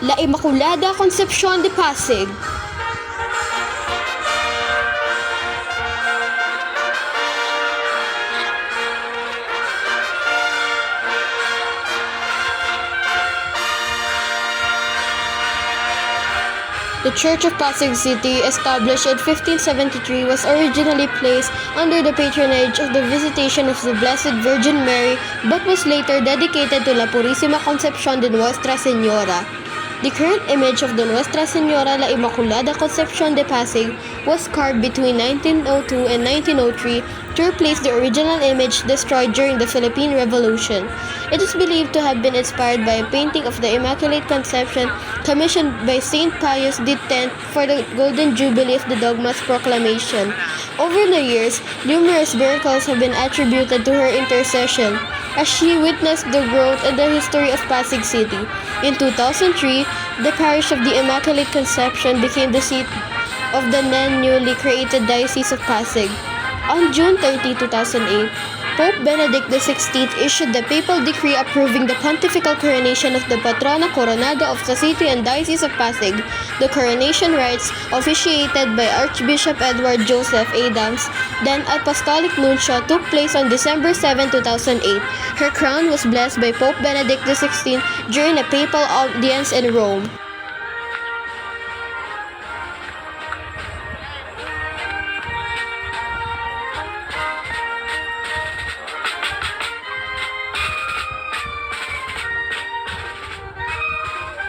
La Immaculada Concepcion de Pasig. The Church of Pasig City, established in 1573, was originally placed under the patronage of the Visitation of the Blessed Virgin Mary, but was later dedicated to La Purísima Concepcion de Nuestra Señora. The current image of the Nuestra Señora La Immaculada Concepcion de Pasig was carved between 1902 and 1903 to replace the original image destroyed during the Philippine Revolution. It is believed to have been inspired by a painting of the Immaculate Conception commissioned by Saint Pius X for the Golden Jubilee of the Dogma's proclamation. Over the years, numerous miracles have been attributed to her intercession, as she witnessed the growth and the history of Pasig City. In 2003, the parish of the Immaculate Conception became the seat of the then newly created Diocese of Pasig. On June 30, 2008, Pope Benedict XVI issued the papal decree approving the pontifical coronation of the Patrona Coronada of the City and Diocese of Pasig. The coronation rites, officiated by Archbishop Edward Joseph Adams, then Apostolic Nuncio, took place on December 7, 2008. Her crown was blessed by Pope Benedict XVI during a papal audience in Rome.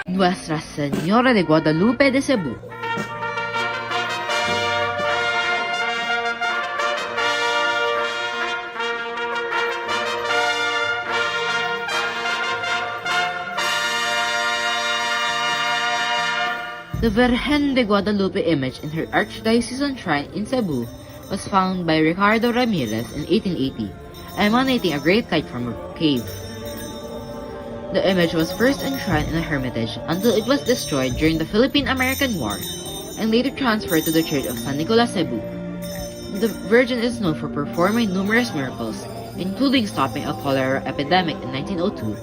Nuestra Señora de Guadalupe de Cebu. The Virgen de Guadalupe image in her archdiocesan shrine in Cebu was found by Ricardo Ramirez in 1880, emanating a great light from a cave. The image was first enshrined in a hermitage until it was destroyed during the Philippine-American War and later transferred to the Church of San Nicolas, Cebu. The Virgin is known for performing numerous miracles, including stopping a cholera epidemic in 1902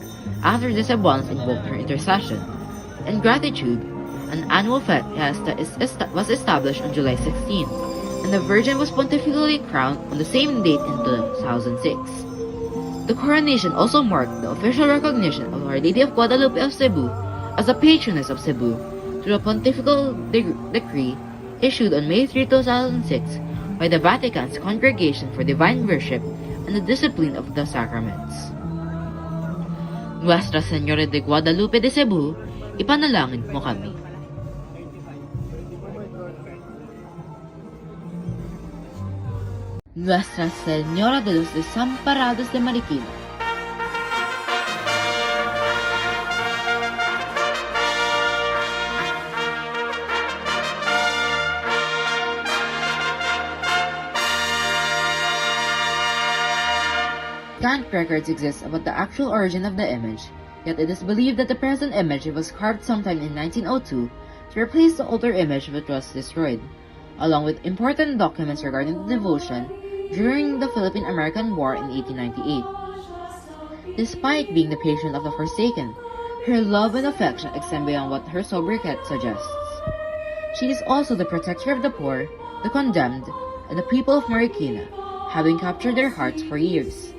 after the Cebuans invoked her intercession. In gratitude, an annual fiesta was established on July 16, and the Virgin was pontifically crowned on the same date in 2006. The coronation also marked the official recognition of Our Lady of Guadalupe of Cebu as a patroness of Cebu through a pontifical decree issued on May 3, 2006 by the Vatican's Congregation for Divine Worship and the Discipline of the Sacraments. Nuestra Señora de Guadalupe de Cebu, ipanalangin mo kami. Nuestra Señora de los Desamparados de Marikina. Scant records exist about the actual origin of the image, yet it is believed that the present image was carved sometime in 1902 to replace the older image which was destroyed, along with important documents regarding the devotion during the Philippine-American War in 1898. Despite being the patron of the forsaken, her love and affection extend beyond what her sobriquet suggests. She is also the protector of the poor, the condemned, and the people of Marikina, having captured their hearts for years.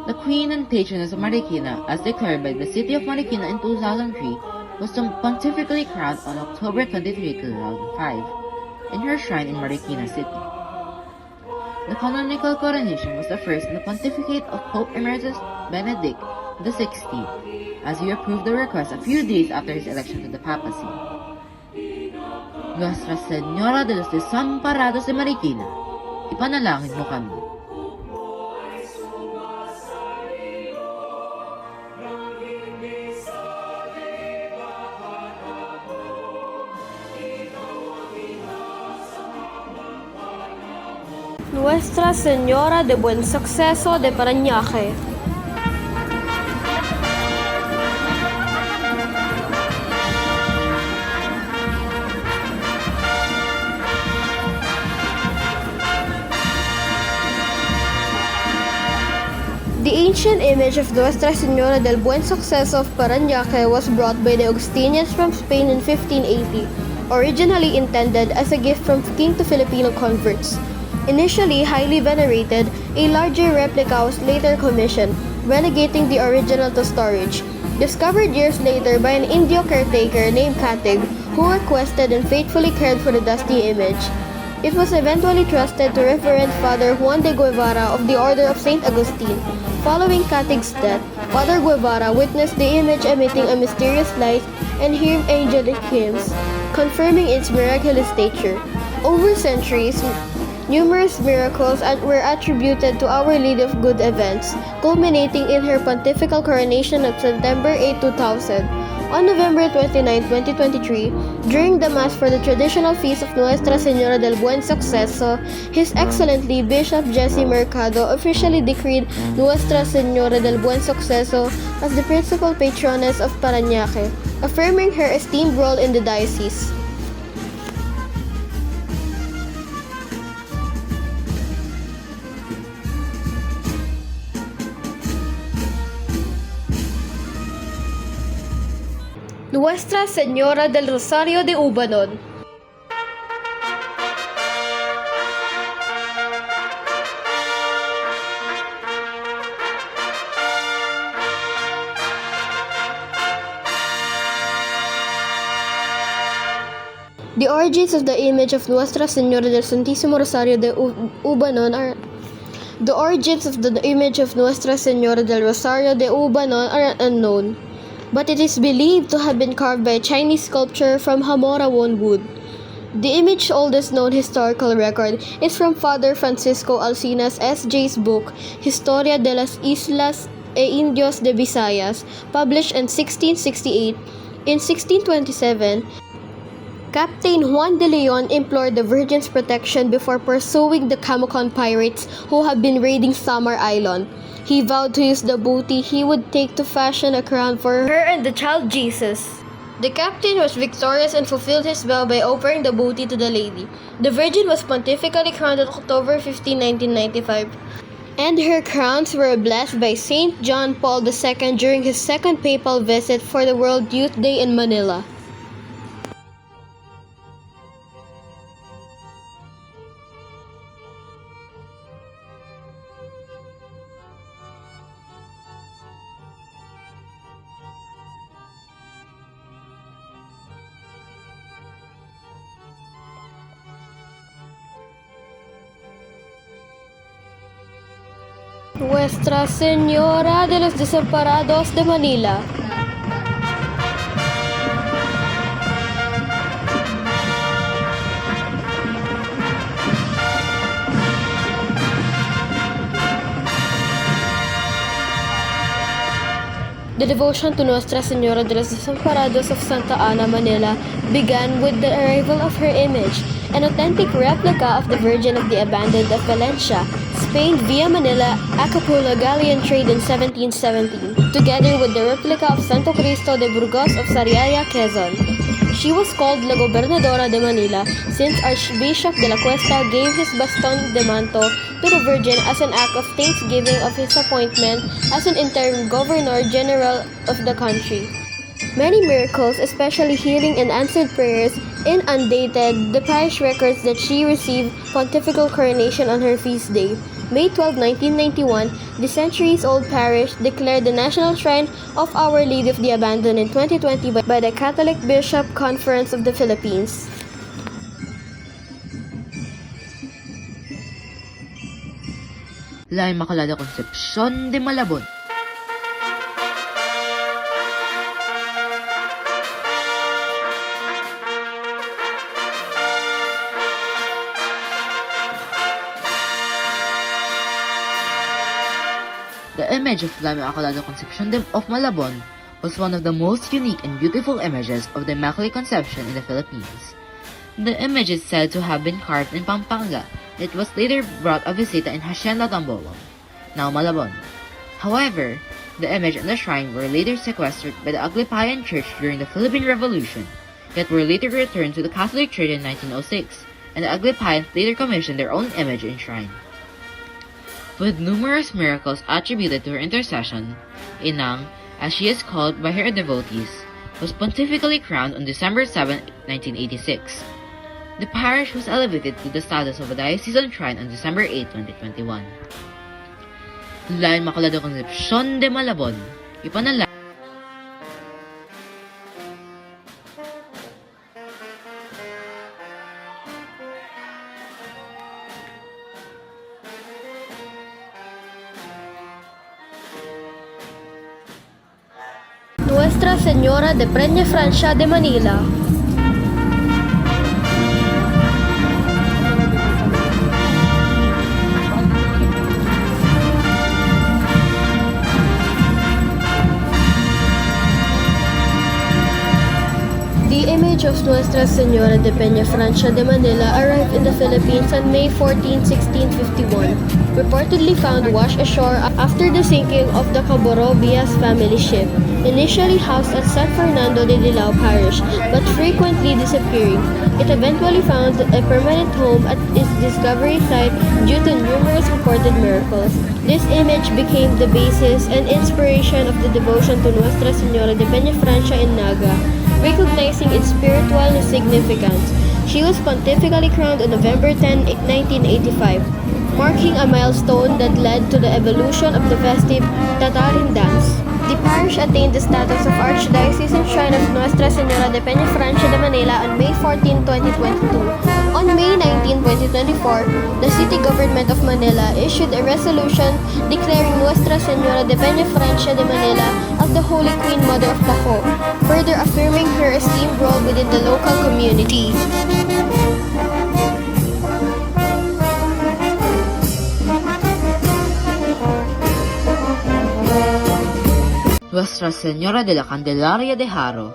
The Queen and Patroness of Marikina, as declared by the City of Marikina in 2003, was pontifically crowned on October 23, 2005, in her shrine in Marikina City. The canonical coronation was the first in the pontificate of Pope Emeritus Benedict XVI, as he approved the request a few days after his election to the papacy. Nuestra Señora de los Desamparados de Marikina, ipanalangin mo kami. Nuestra Señora de Buen Suceso de Parañaque. The ancient image of Nuestra Señora del Buen Suceso of Parañaque was brought by the Augustinians from Spain in 1580, originally intended as a gift from king to Filipino converts. Initially highly venerated, a larger replica was later commissioned, relegating the original to storage. Discovered years later by an Indio caretaker named Katig, who requested and faithfully cared for the dusty image. It was eventually trusted to Reverend Father Juan de Guevara of the Order of St. Augustine. Following Katig's death, Father Guevara witnessed the image emitting a mysterious light and heard angelic hymns, confirming its miraculous nature. Over centuries, numerous miracles were attributed to Our Lady of Good events, culminating in her pontifical coronation on September 8, 2000. On November 29, 2023, during the Mass for the traditional feast of Nuestra Señora del Buen Suceso, His Excellency Bishop Jesum Mercado officially decreed Nuestra Señora del Buen Suceso as the principal patroness of Parañaque, affirming her esteemed role in the diocese. Nuestra Señora del Rosario de Ubanon. The origins of the image of Nuestra Señora del Santísimo Rosario de Ubanon are unknown, but it is believed to have been carved by a Chinese sculptor from Hamorawan wood. The image's oldest known historical record is from Father Francisco Alcina's S.J.'s book, Historia de las Islas e Indios de Visayas, published in 1668. In 1627, Captain Juan de Leon implored the Virgin's protection before pursuing the Camocon pirates who have been raiding Samar Island. He vowed to use the booty he would take to fashion a crown for her and the child Jesus. The captain was victorious and fulfilled his vow by offering the booty to the lady. The Virgin was pontifically crowned on October 15, 1995, and her crowns were blessed by Saint John Paul II during his second papal visit for the World Youth Day in Manila. Nuestra Señora de los Desamparados de Manila. The devotion to Nuestra Señora de los Desamparados of Santa Ana, Manila began with the arrival of her image, an authentic replica of the Virgin of the Abandoned of Valencia, Spain via Manila Acapulco galleon trade in 1717, together with the replica of Santo Cristo de Burgos of Sariaya, Quezon. She was called La Gobernadora de Manila since Archbishop de la Cuesta gave his baston de manto to the Virgin as an act of thanksgiving of his appointment as an interim Governor General of the country. Many miracles, especially healing and answered prayers, inundated the parish records that she received pontifical coronation on her feast day. May 12, 1991, the centuries-old parish declared the National Shrine of Our Lady of the Abandoned in 2020 by the Catholic Bishop Conference of the Philippines. La Immaculada Concepcion de Malabon. The image of La Immaculada Concepcion of Malabon was one of the most unique and beautiful images of the Immaculate Conception in the Philippines. The image is said to have been carved in Pampanga. It was later brought a visita in Hacienda Tambolong, now Malabon. However, the image and the shrine were later sequestered by the Aglipayan Church during the Philippine Revolution, yet were later returned to the Catholic Church in 1906, and the Aglipayans later commissioned their own image and shrine. with numerous miracles attributed to her intercession. Inang, as she is called by her devotees, was pontifically crowned on December 7, 1986. The parish was elevated to the status of a diocesan shrine on December 8, 2021. La Immaculate Concepcion de Malabon, ipanalangin Nuestra Señora de Penafrancia de Manila. The image of Nuestra Señora de Penafrancia de Manila arrived in the Philippines on May 14, 1651, reportedly found washed ashore after the sinking of the Covarrubias family ship, initially housed at San Fernando de Dilao Parish, but frequently disappearing. It eventually found a permanent home at its discovery site due to numerous reported miracles. This image became the basis and inspiration of the devotion to Nuestra Señora de Penafrancia in Naga, recognizing its spiritual significance. She was pontifically crowned on November 10, 1985, marking a milestone that led to the evolution of the festive Tatarin dance. The parish attained the status of Archdiocesan Shrine of Nuestra Señora de Penafrancia de Manila on May 14, 2022. On May 19, 2024, the city government of Manila issued a resolution declaring Nuestra Señora de Penafrancia de Manila as the Holy Queen Mother of Paco, further affirming her esteemed role within the local community. Nuestra Señora de la Candelaria de Haro.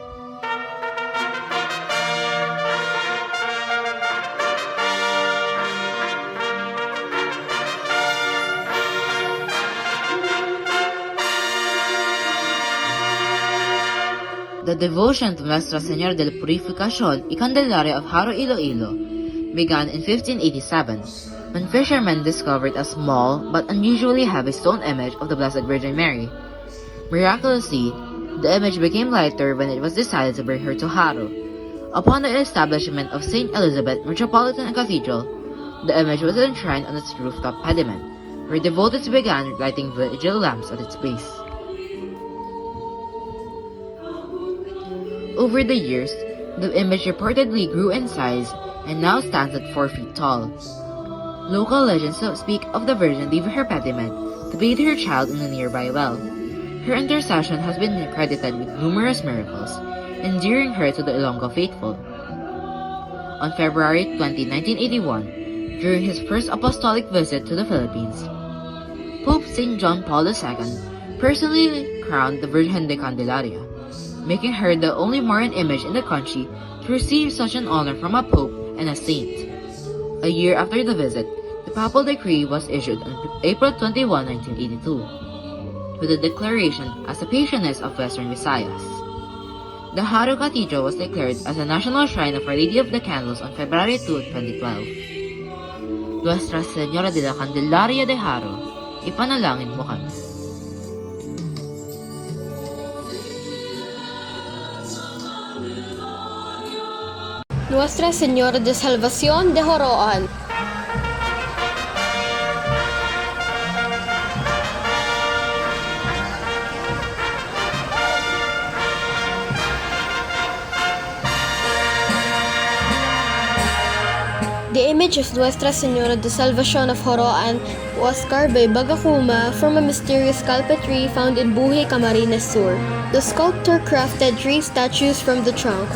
The devotion to Nuestra Señora de la Purificación y Candelaria of Haro, Iloilo began in 1587 when fishermen discovered a small but unusually heavy stone image of the Blessed Virgin Mary. Miraculously, the image became lighter when it was decided to bring her to Haro. Upon the establishment of St. Elizabeth Metropolitan Cathedral, the image was enshrined on its rooftop pediment, where devotees began lighting vigil lamps at its base. Over the years, the image reportedly grew in size and now stands at 4 feet tall. Local legends speak of the Virgin leaving her pediment to bathe her child in a nearby well. Her intercession has been credited with numerous miracles, endearing her to the Ilonggo faithful. On February 20, 1981, during his first apostolic visit to the Philippines, Pope St. John Paul II personally crowned the Virgen de Candelaria, making her the only Marian image in the country to receive such an honor from a pope and a saint. A year after the visit, the papal decree was issued on April 21, 1982. With a declaration as the patroness of Western Visayas. The Haro Cathedral was declared as a national shrine of Our Lady of the Candles on February 2, 2012. Nuestra Señora de la Candelaria de Haro, ipanalangin mo kami. Nuestra Señora de Salvación de Joroan. The image of Nuestra Señora de Salvación of Joroan was carved by Bagacuma from a mysterious sculpture found in Buhi, Camarines Sur. The sculptor crafted 3 statues from the trunk,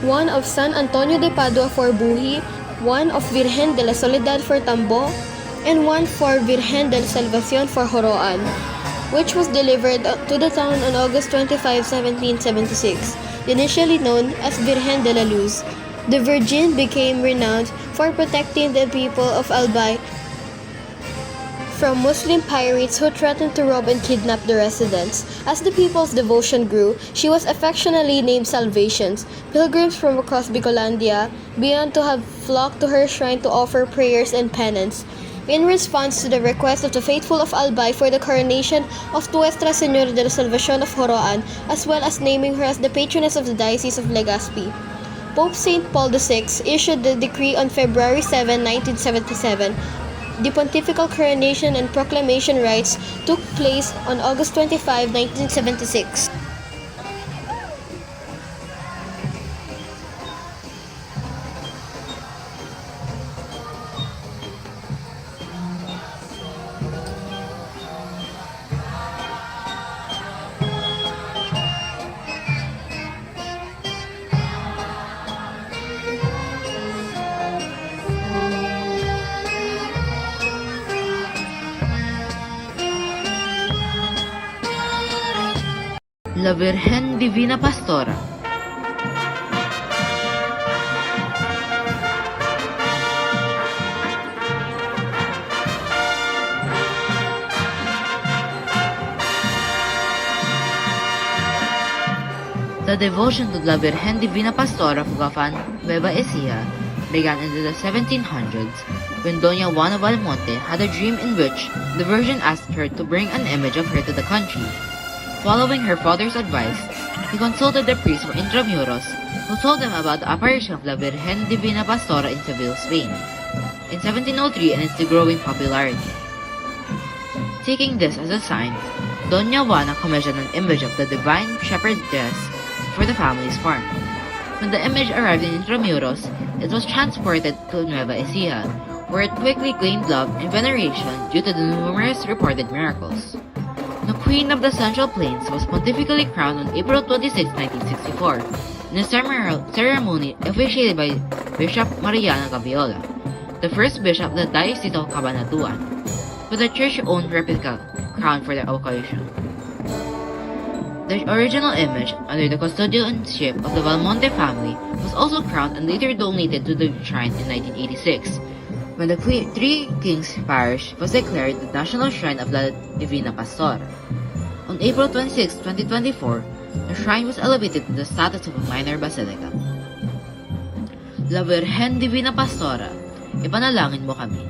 one of San Antonio de Padua for Buhi, one of Virgen de la Soledad for Tambo, and one for Virgen de la Salvación for Joroan, which was delivered to the town on August 25, 1776, initially known as Virgen de la Luz. The Virgin became renowned for protecting the people of Albay from Muslim pirates who threatened to rob and kidnap the residents. As the people's devotion grew, she was affectionately named Salvations. Pilgrims from across Bicolandia began to have flocked to her shrine to offer prayers and penance. in response to the request of the faithful of Albay for the coronation of Nuestra Señora de la Salvación of Joroan, as well as naming her as the patroness of the Diocese of Legazpi. Pope St. Paul VI issued the decree on February 7, 1977. The pontifical coronation and proclamation rites took place on August 25, 1976. La Virgen Divina Pastora. The devotion to La Virgen Divina Pastora of Gafan, Nueva Ecija, began in the 1700s when Doña Juana Valmonte had a dream in which the Virgin asked her to bring an image of her to the country. Following her father's advice, he consulted the priest from Intramuros, who told him about the apparition of La Virgen Divina Pastora in Seville, Spain, in 1703 and its growing popularity. Taking this as a sign, Doña Juana commissioned an image of the Divine Shepherdess for the family's farm. When the image arrived in Intramuros, it was transported to Nueva Ecija, where it quickly gained love and veneration due to the numerous reported miracles. The Queen of the Central Plains was pontifically crowned on April 26, 1964, in a ceremony officiated by Bishop Mariana Gaviola, the first bishop of the Diocese of Cabanatuan, with a church-owned replica crown for the occasion. The original image, under the custodianship of the Valmonte family, was also crowned and later donated to the shrine in 1986, when the Three Kings Parish was declared the National Shrine of La Divina Pastora. On April 26, 2024, the shrine was elevated to the status of a minor basilica. La Virgen Divina Pastora, ipanalangin mo kami.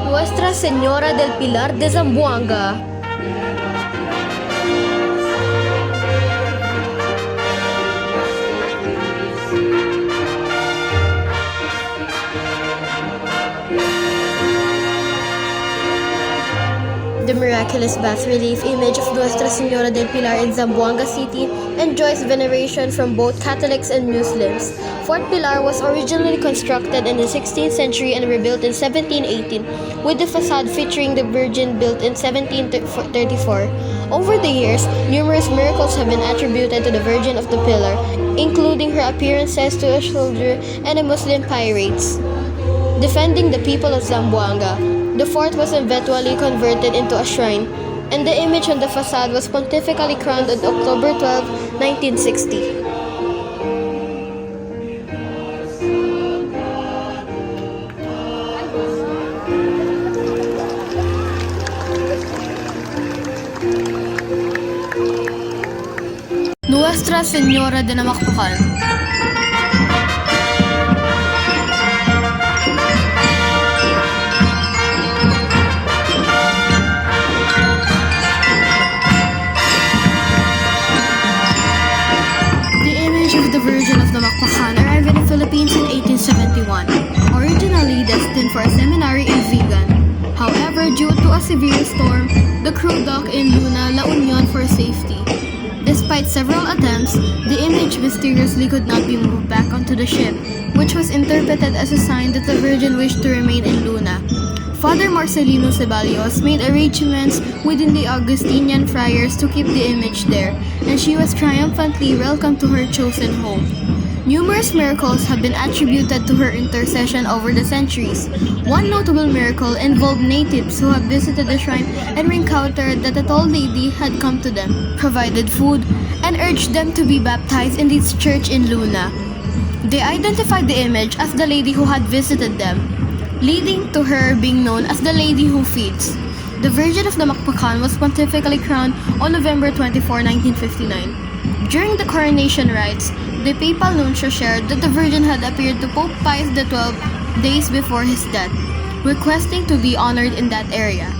Nuestra Señora del Pilar de Zamboanga. The miraculous bas-relief image of Nuestra Señora del Pilar in Zamboanga City enjoys veneration from both Catholics and Muslims. Fort Pilar was originally constructed in the 16th century and rebuilt in 1718, with the facade featuring the Virgin built in 1734. Over the years, numerous miracles have been attributed to the Virgin of the Pillar, including her appearances to a soldier and a Muslim pirates. Defending the people of Zamboanga, the fort was eventually converted into a shrine, and the image on the facade was pontifically crowned on October 12, 1960. Nuestra Señora de Namacpacan. Arrived in the Philippines in 1871, originally destined for a seminary in Vigan. However, due to a severe storm, the crew docked in Luna, La Union for safety. Despite several attempts, the image mysteriously could not be moved back onto the ship, which was interpreted as a sign that the Virgin wished to remain in Luna. Father Marcelino Ceballos made arrangements within the Augustinian friars to keep the image there, and she was triumphantly welcomed to her chosen home. Numerous miracles have been attributed to her intercession over the centuries. One notable miracle involved natives who have visited the shrine and encountered that a tall lady had come to them, provided food, and urged them to be baptized in this church in Luna. They identified the image as the lady who had visited them, leading to her being known as the Lady Who Feeds. The Virgin of Namacpacan was pontifically crowned on November 24, 1959. During the coronation rites, the papal nuncio shared that the Virgin had appeared to Pope Pius XII days before his death, requesting to be honored in that area.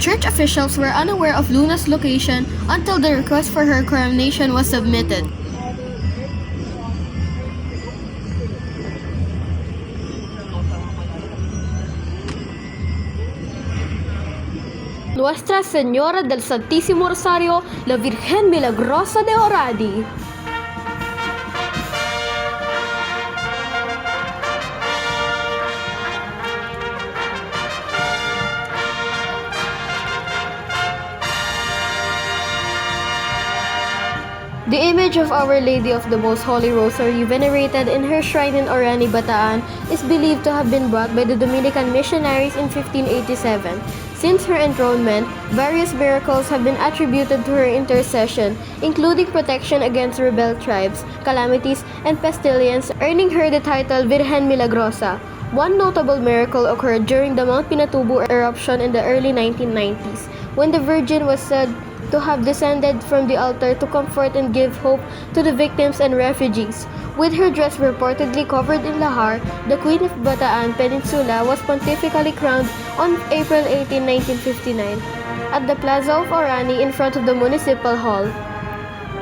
Church officials were unaware of Luna's location until the request for her coronation was submitted. Nuestra Señora del Santísimo Rosario, la Virgen Milagrosa de Orani. The image of Our Lady of the Most Holy Rosary, venerated in her shrine in Orani, Bataan, is believed to have been brought by the Dominican missionaries in 1587. Since her enthronement, various miracles have been attributed to her intercession, including protection against rebel tribes, calamities, and pestilence, earning her the title Virgen Milagrosa. One notable miracle occurred during the Mount Pinatubo eruption in the early 1990s, when the Virgin was said to have descended from the altar to comfort and give hope to the victims and refugees. With her dress reportedly covered in lahar, the Queen of Bataan Peninsula was pontifically crowned on April 18, 1959, at the Plaza of Orani in front of the Municipal Hall.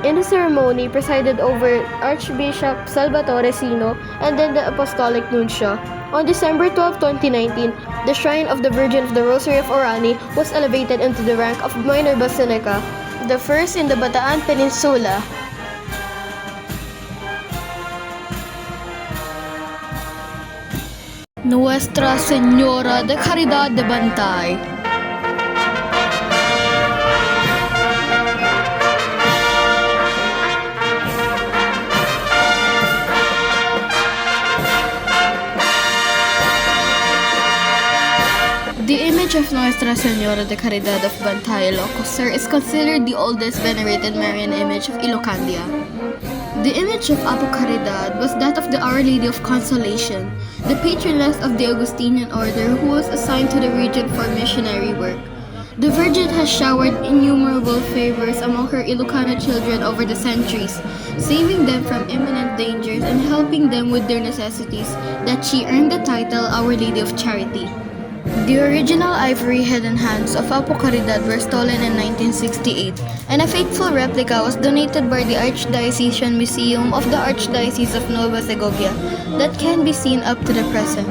In the ceremony presided over Archbishop Salvatore Sino and then the Apostolic Nuncio. On December 12, 2019, the Shrine of the Virgin of the Rosary of Orani was elevated into the rank of minor basilica, the first in the Bataan Peninsula. Nuestra Señora de Caridad de Bantay. The image of Nuestra Señora de Caridad of Bantay, Ilocos is considered the oldest venerated Marian image of Ilocandia. The image of Apo Caridad was that of the Our Lady of Consolation, the patroness of the Augustinian order who was assigned to the region for missionary work. The Virgin has showered innumerable favors among her Ilocano children over the centuries, saving them from imminent dangers and helping them with their necessities, that she earned the title Our Lady of Charity. The original ivory head and hands of Apo Caridad were stolen in 1968, and a faithful replica was donated by the Archdiocesan Museum of the Archdiocese of Nueva Segovia that can be seen up to the present.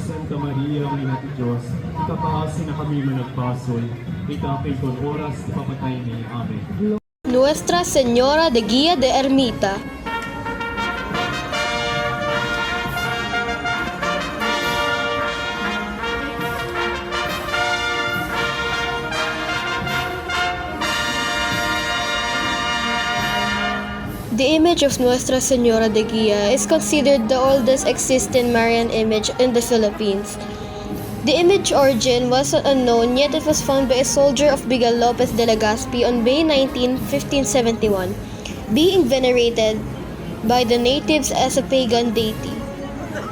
Santa Maria, Ina ti Diyos, ikapahasin na kami managpasol, itapay kong oras ipapatay ni. Amen. Nuestra Señora de Guía de Ermita. The image of Nuestra Señora de Guía is considered the oldest existing Marian image in the Philippines. The image origin was unknown, yet it was found by a soldier of Miguel Lopez de Legazpi on May 19, 1571, being venerated by the natives as a pagan deity.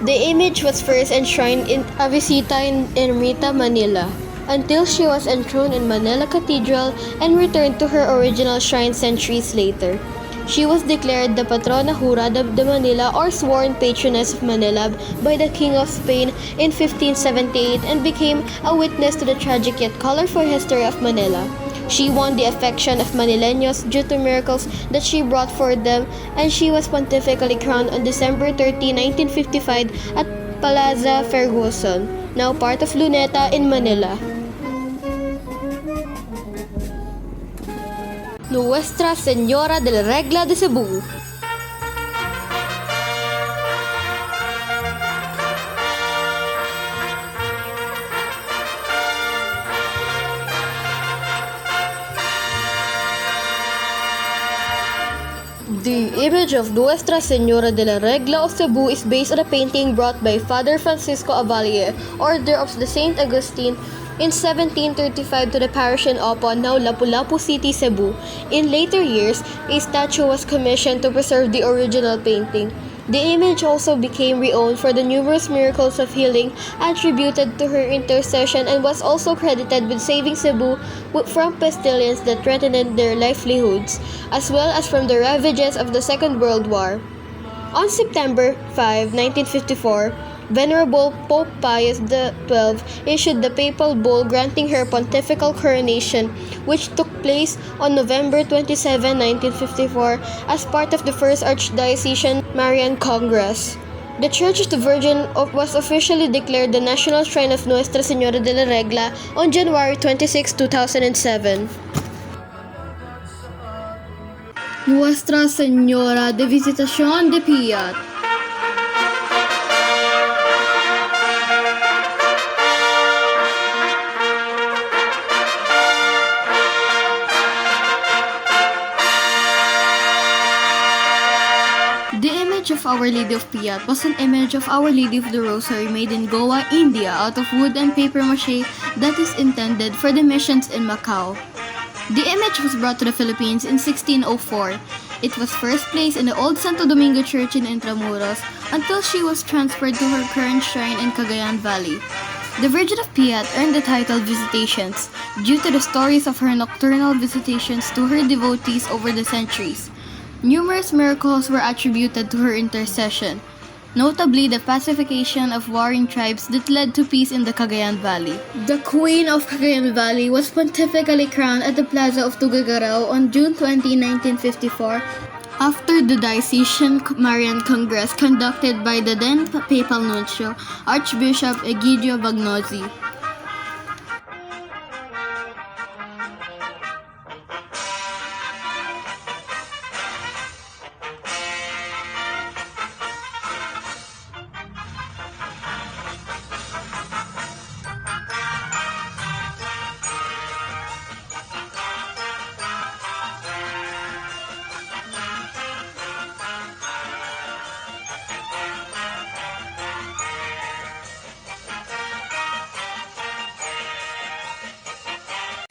The image was first enshrined in a visita in Ermita, Manila, until she was enthroned in Manila Cathedral and returned to her original shrine centuries later. She was declared the Patrona Jura de Manila, or sworn patroness of Manila, by the King of Spain in 1578 and became a witness to the tragic yet colorful history of Manila. She won the affection of Manileños due to miracles that she brought for them, and she was pontifically crowned on December 30, 1955 at Plaza Ferguson, now part of Luneta in Manila. Nuestra Señora del Regla de Cebu. The image of Nuestra Señora de la Regla of Cebu is based on a painting brought by Father Francisco Avalle, Order of the Saint Augustine, in 1735 to the parish in Opon, now Lapu-Lapu City, Cebu. In later years, a statue was commissioned to preserve the original painting. The image also became renowned for the numerous miracles of healing attributed to her intercession and was also credited with saving Cebu from pestilence that threatened their livelihoods, as well as from the ravages of the Second World War. On September 5, 1954, Venerable Pope Pius XII issued the papal bull granting her pontifical coronation, which took place on November 27, 1954, as part of the First Archdiocesan Marian Congress. The Church of the Virgin was officially declared the National Shrine of Nuestra Señora de la Regla on January 26, 2007. Nuestra Señora de Visitation de Piat. Of Our Lady of Piat was an image of Our Lady of the Rosary made in Goa, India out of wood and paper mache that is intended for the missions in Macau. The image was brought to the Philippines in 1604. It was first placed in the old Santo Domingo Church in Intramuros until she was transferred to her current shrine in Cagayan Valley. The Virgin of Piat earned the title Visitations due to the stories of her nocturnal visitations to her devotees over the centuries. Numerous miracles were attributed to her intercession, notably the pacification of warring tribes that led to peace in the Cagayan Valley. The Queen of Cagayan Valley was pontifically crowned at the Plaza of Tuguegarao on June 20, 1954, after the Diocesan Marian Congress conducted by the then Papal Nuncio, Archbishop Egidio Bagnozzi.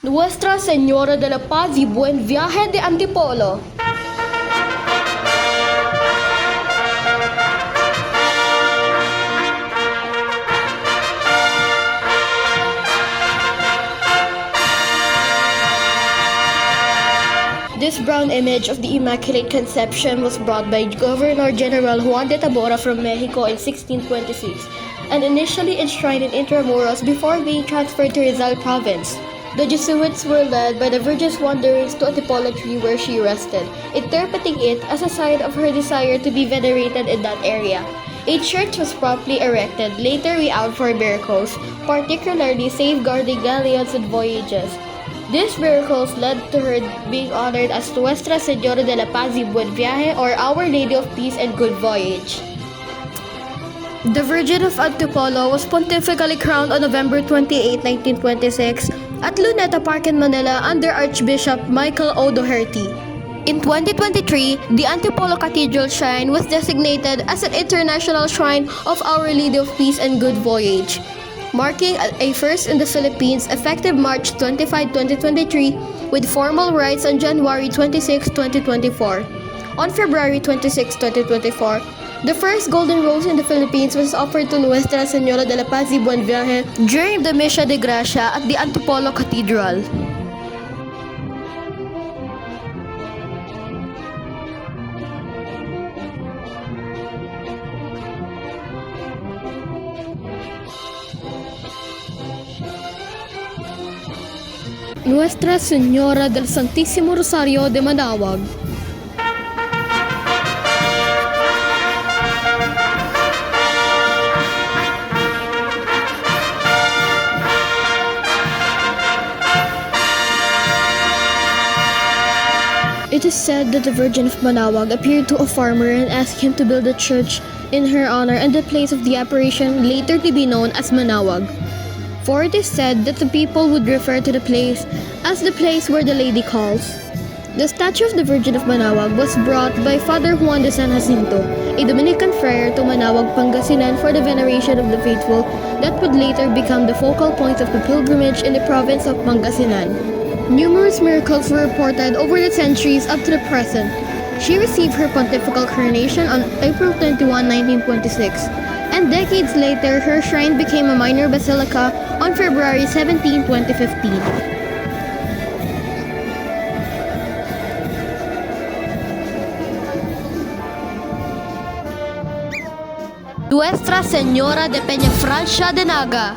Nuestra Señora de la Paz y Buen Viaje de Antipolo. This brown image of the Immaculate Conception was brought by Governor General Juan de Tabora from Mexico in 1626 and initially enshrined in Intramuros before being transferred to Rizal Province. The Jesuits were led by the Virgin's wanderings to Antipolo tree where she rested, interpreting it as a sign of her desire to be venerated in that area. A church was promptly erected, later renowned for miracles, particularly safeguarding galleons and voyages. These miracles led to her being honored as Nuestra Señora de la Paz y Buen Viaje, or Our Lady of Peace and Good Voyage. The Virgin of Antipolo was pontifically crowned on November 28, 1926, at Luneta Park in Manila under Archbishop Michael O. Doherty. In 2023, the Antipolo Cathedral Shrine was designated as an international shrine of Our Lady of Peace and Good Voyage, marking a first in the Philippines effective March 25, 2023, with formal rites on January 26, 2024. On February 26, 2024, the first golden rose in the Philippines was offered to Nuestra Señora de la Paz y Buen Viaje during the Misa de Gracia at the Antipolo Cathedral. Nuestra Señora del Santísimo Rosario de Manaoag. It is said that the Virgin of Manaoag appeared to a farmer and asked him to build a church in her honor, and the place of the apparition later to be known as Manaoag. For it is said that the people would refer to the place as the place where the lady calls. The statue of the Virgin of Manaoag was brought by Father Juan de San Jacinto, a Dominican friar, to Manaoag, Pangasinan for the veneration of the faithful that would later become the focal point of the pilgrimage in the province of Pangasinan. Numerous miracles were reported over the centuries up to the present. She received her pontifical coronation on April 21, 1926, and decades later her shrine became a minor basilica on February 17, 2015. Nuestra Señora de Penafrancia de Naga.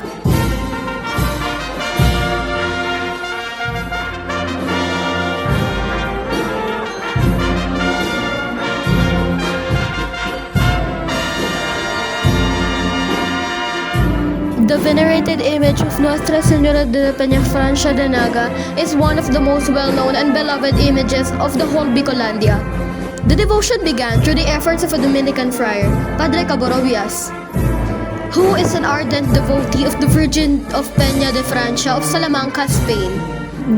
The venerated image of Nuestra Señora de Penafrancia de Naga is one of the most well-known and beloved images of the whole Bicolandia. The devotion began through the efforts of a Dominican friar, Padre Caborovias, who is an ardent devotee of the Virgin of Peña de Francia of Salamanca, Spain.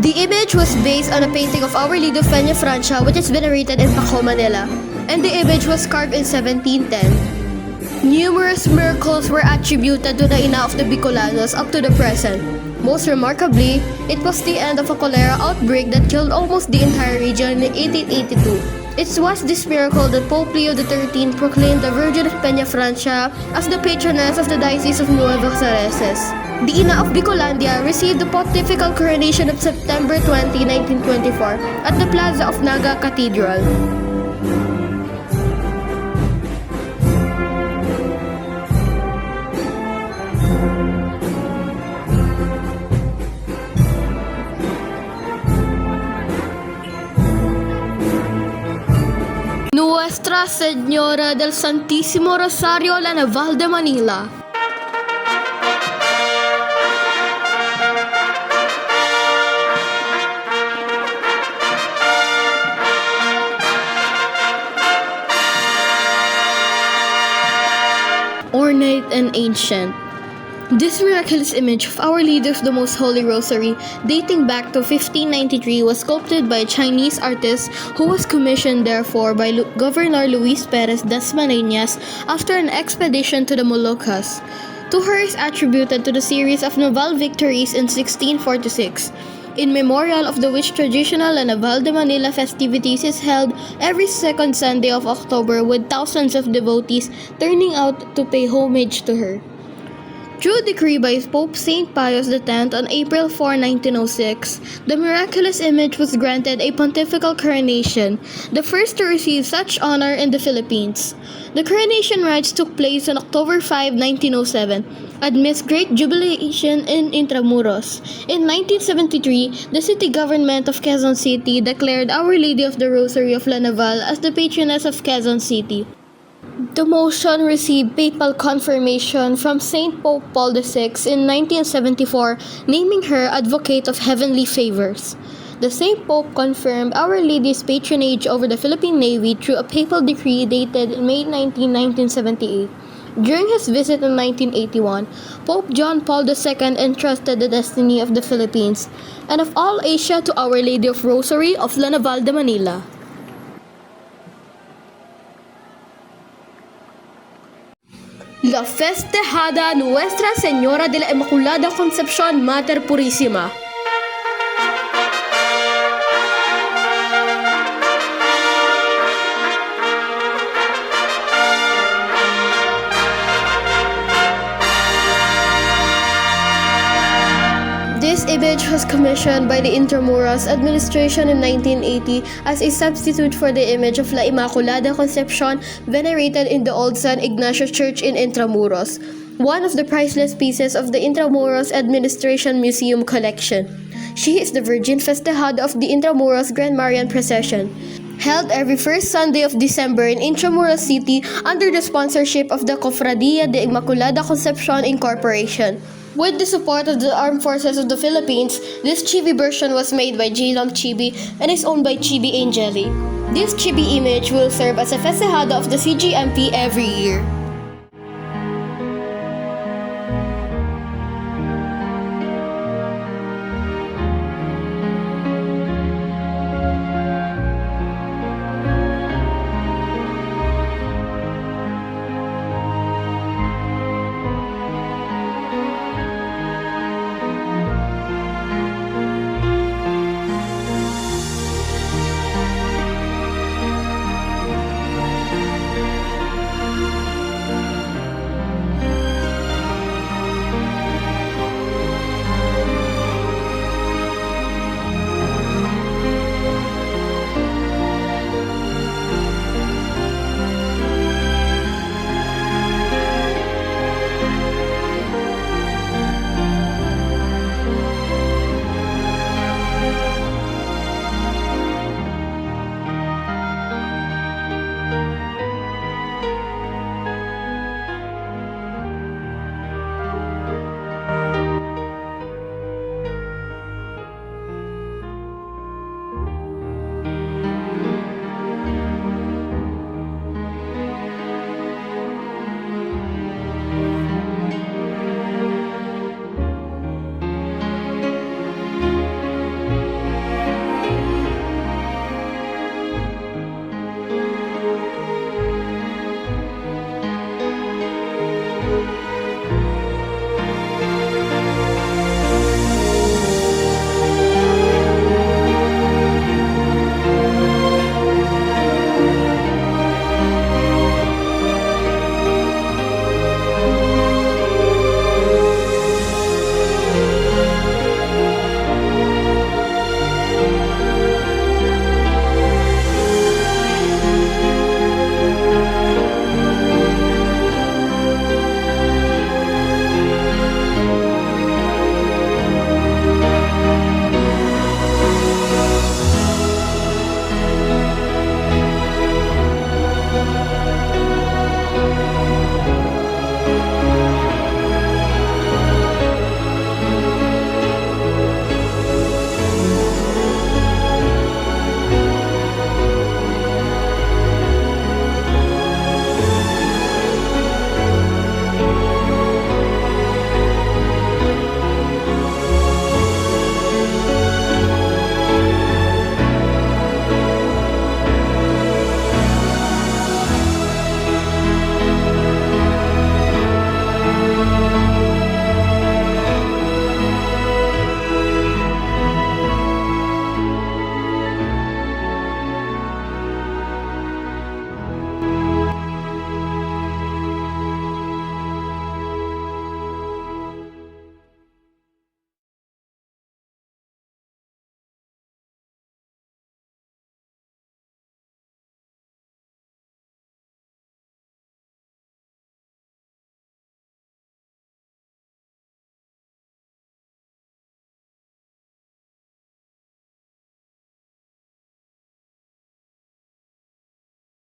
The image was based on a painting of Our Lady of Penafrancia, which is venerated in Paco, Manila, and the image was carved in 1710. Numerous miracles were attributed to the Ina of the Bicolanos up to the present. Most remarkably, it was the end of a cholera outbreak that killed almost the entire region in 1882. It was this miracle that Pope Leo XIII proclaimed the Virgin of Penafrancia as the patroness of the Diocese of Nueva Cereces. The Ina of Bicolandia received the pontifical coronation of September 20, 1924 at the Plaza of Naga Cathedral. Nuestra Señora del Santísimo Rosario, la Naval de Manila. Ornate and ancient. This miraculous image of Our Lady of the Most Holy Rosary, dating back to 1593, was sculpted by a Chinese artist who was commissioned therefore by Governor Luis Perez Dasmariñas after an expedition to the Moluccas. To her is attributed to the series of naval victories in 1646, in memorial of the which traditional Naval de Manila festivities is held every second Sunday of October, with thousands of devotees turning out to pay homage to her. Through decree by Pope St. Pius X on April 4, 1906, the miraculous image was granted a pontifical coronation, the first to receive such honor in the Philippines. The coronation rites took place on October 5, 1907, amidst great jubilation in Intramuros. In 1973, the city government of Quezon City declared Our Lady of the Rosary of La Naval as the patroness of Quezon City. The motion received papal confirmation from Saint Pope Paul VI in 1974, naming her Advocate of Heavenly Favors. The Saint Pope confirmed Our Lady's patronage over the Philippine Navy through a papal decree dated May 19, 1978. During his visit in 1981, Pope John Paul II entrusted the destiny of the Philippines and of all Asia to Our Lady of Rosary of La Naval de Manila. La Festejada Nuestra Señora de la Immaculada Concepción Mater Purísima. This image was commissioned by the Intramuros administration in 1980 as a substitute for the image of La Immaculada Concepción venerated in the old San Ignacio Church in Intramuros, one of the priceless pieces of the Intramuros Administration Museum collection. She is the Virgin Festejada of the Intramuros Grand Marian Procession, held every first Sunday of December in Intramuros City under the sponsorship of the Cofradia de Immaculada Concepción Incorporation. With the support of the Armed Forces of the Philippines, this Chibi version was made by Jesum Chibi and is owned by Chibi Angeli. This Chibi image will serve as a festejada of the Cgmp every year.